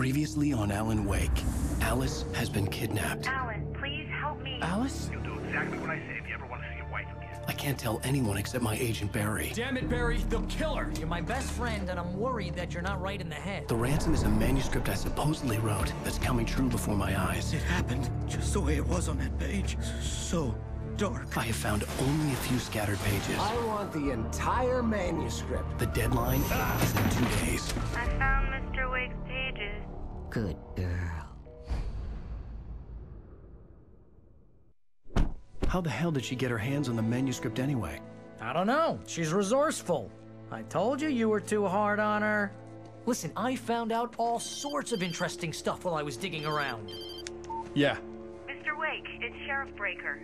Previously on Alan Wake, Alice has been kidnapped. Alan, please help me. Alice? You'll do exactly what I say if you ever want to see your wife again. I can't tell anyone except my agent Barry. Damn it, Barry, they'll kill her. You're my best friend, and I'm worried that you're not right in the head. The ransom is a manuscript I supposedly wrote that's coming true before my eyes. It happened just the way it was on that page. So dark. I have found only a few scattered pages. I want the entire manuscript. The deadline is in 2 days. I found Mr. Wake's pages. Good girl. How the hell did she get her hands on the manuscript anyway? I don't know. She's resourceful. I told you you were too hard on her. Listen, I found out all sorts of interesting stuff while I was digging around. Yeah. Mr. Wake, it's Sheriff Breaker.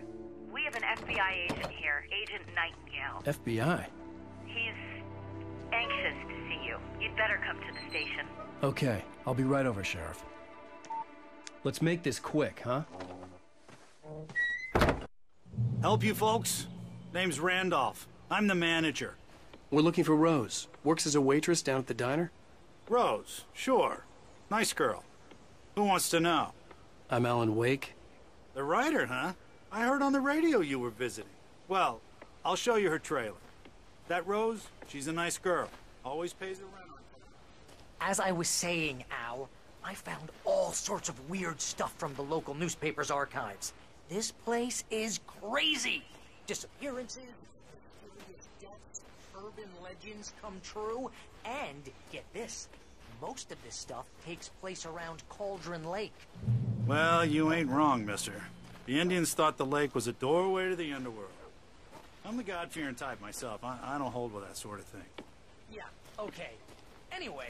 We have an FBI agent here, Agent Nightingale. FBI? He's anxious to see you. You'd better come to the station. Okay, I'll be right over, Sheriff. Let's make this quick, huh? Help you folks? Name's Randolph. I'm the manager. We're looking for Rose. Works as a waitress down at the diner. Rose, sure. Nice girl. Who wants to know? I'm Alan Wake. The writer, huh? I heard on the radio you were visiting. Well, I'll show you her trailer. That Rose, she's a nice girl. Always pays her rent. As I was saying, Al, I found all sorts of weird stuff from the local newspaper's archives. This place is crazy. Disappearances, mysterious deaths, urban legends come true, and get this, most of this stuff takes place around Cauldron Lake. Well, you ain't wrong, mister. The Indians thought the lake was a doorway to the underworld. I'm the God-fearing type myself. I don't hold with that sort of thing. Yeah, okay. Anyway,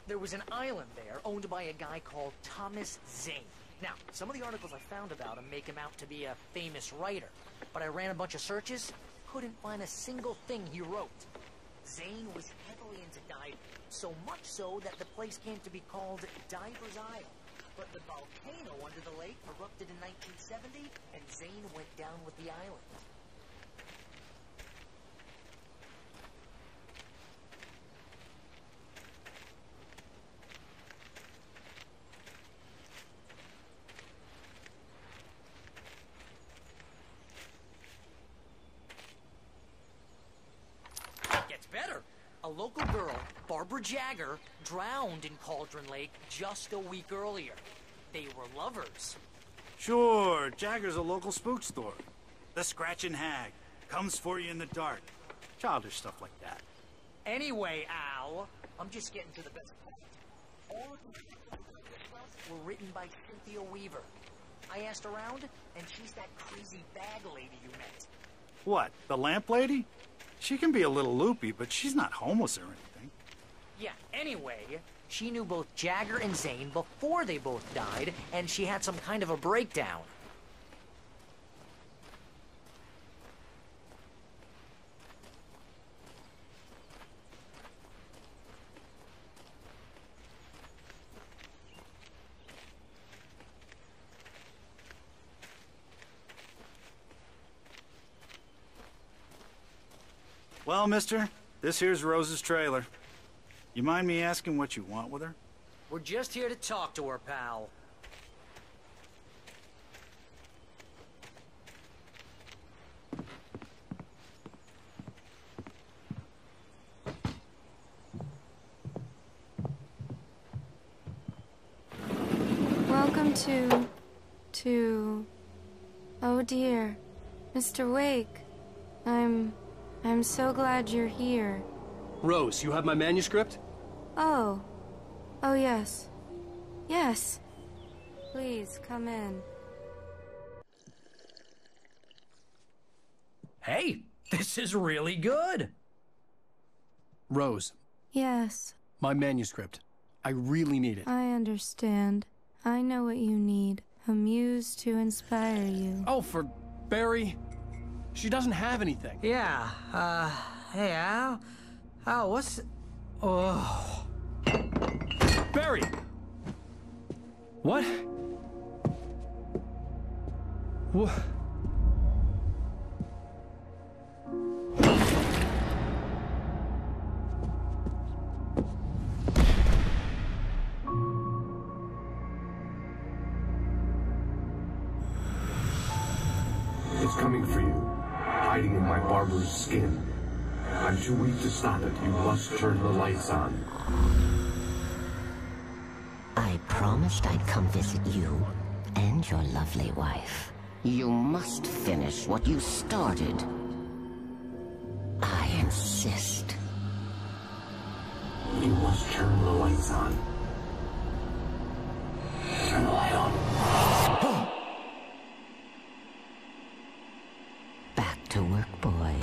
there was an island there owned by a guy called Thomas Zane. Now, some of the articles I found about him make him out to be a famous writer, but I ran a bunch of searches, couldn't find a single thing he wrote. Zane was heavily into diving, so much so that the place came to be called Diver's Isle. But the volcano under the lake erupted in 1970, and Zane went down with the island. Better. A local girl, Barbara Jagger, drowned in Cauldron Lake just a week earlier. They were lovers. Sure, Jagger's a local spook story. The Scratching Hag comes for you in the dark. Childish stuff like that. Anyway, Al, I'm just getting to the best part. All of the were written by Cynthia Weaver. I asked around, and she's that crazy bag lady you met. What, the lamp lady? She can be a little loopy, but she's not homeless or anything. Yeah, anyway, she knew both Jagger and Zane before they both died, and she had some kind of a breakdown. Well, mister, this here's Rose's trailer. You mind me asking what you want with her? We're just here to talk to her, pal. Welcome to... Oh dear, Mr. Wake. I'm so glad you're here. Rose, you have my manuscript? Oh. Oh, yes. Yes. Please, come in. Hey, this is really good. Rose, Yes, my manuscript. I really need it. I understand. I know what you need. A muse to inspire you. Oh, for Barry. She doesn't have anything. Yeah, hey, Al? Al, what's... Oh... Barry! What? What? coming for you, hiding in my barber's skin. I'm too weak to stop it. You must turn the lights on. I promised I'd come visit you and your lovely wife. You must finish what you started. I insist. You must turn the lights on. Turn the light on. Back to work, boy.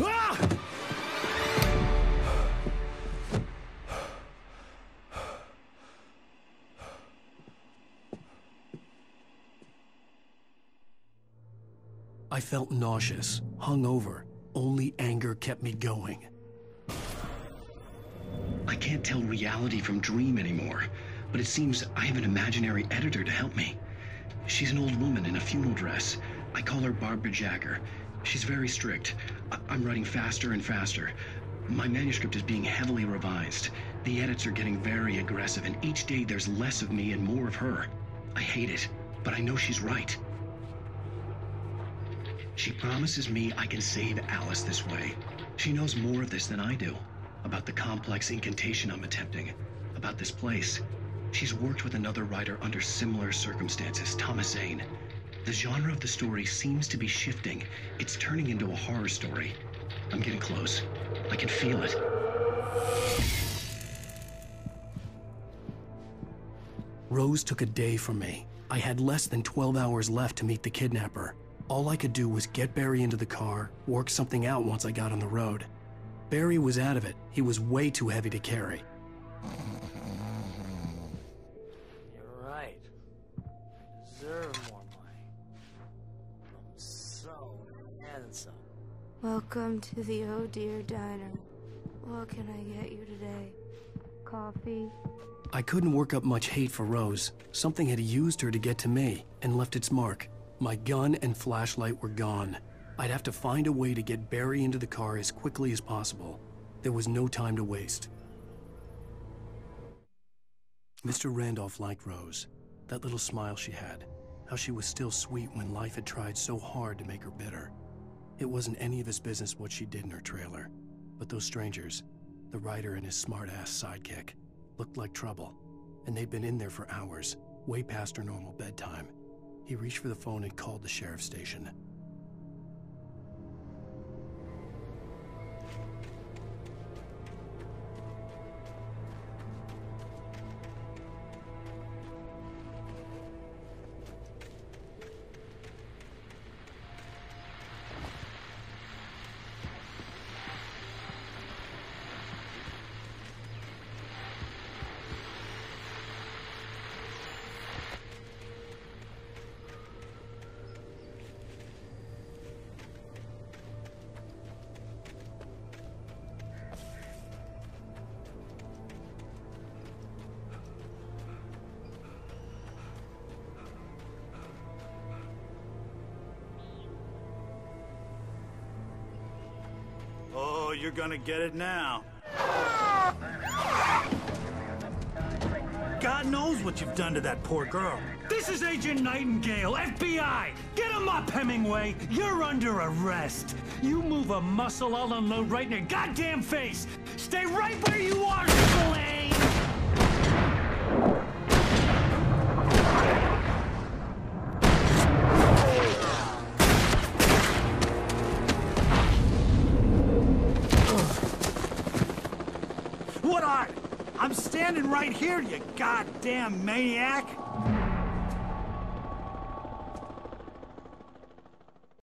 I felt nauseous, hungover. Only anger kept me going. I can't tell reality from dream anymore, but it seems I have an imaginary editor to help me. She's an old woman in a funeral dress. I call her Barbara Jacker. She's very strict. I'm writing faster and faster. My manuscript is being heavily revised. The edits are getting very aggressive, and each day there's less of me and more of her. I hate it, but I know she's right. She promises me I can save Alice this way. She knows more of this than I do. About the complex incantation I'm attempting. About this place. She's worked with another writer under similar circumstances, Thomas Zane. The genre of the story seems to be shifting. It's turning into a horror story. I'm getting close. I can feel it. Rose took a day from me. I had less than 12 hours left to meet the kidnapper. All I could do was get Barry into the car, work something out once I got on the road. Barry was out of it. He was way too heavy to carry. You're right. I deserve more money. I'm so handsome. Welcome to the Oh Dear Diner. What can I get you today? Coffee? I couldn't work up much hate for Rose. Something had used her to get to me and left its mark. My gun and flashlight were gone. I'd have to find a way to get Barry into the car as quickly as possible. There was no time to waste. Mr. Randolph liked Rose. That little smile she had. How she was still sweet when life had tried so hard to make her bitter. It wasn't any of his business what she did in her trailer. But those strangers, the writer and his smart-ass sidekick, looked like trouble. And they'd been in there for hours, way past her normal bedtime. He reached for the phone and called the sheriff's station. Oh, you're gonna get it now. God knows what you've done to that poor girl. This is Agent Nightingale, FBI! Get him up, Hemingway! You're under arrest! You move a muscle, I'll unload right in your goddamn face! Stay right where you are, Slane! What are? I'm standing right here, you goddamn maniac!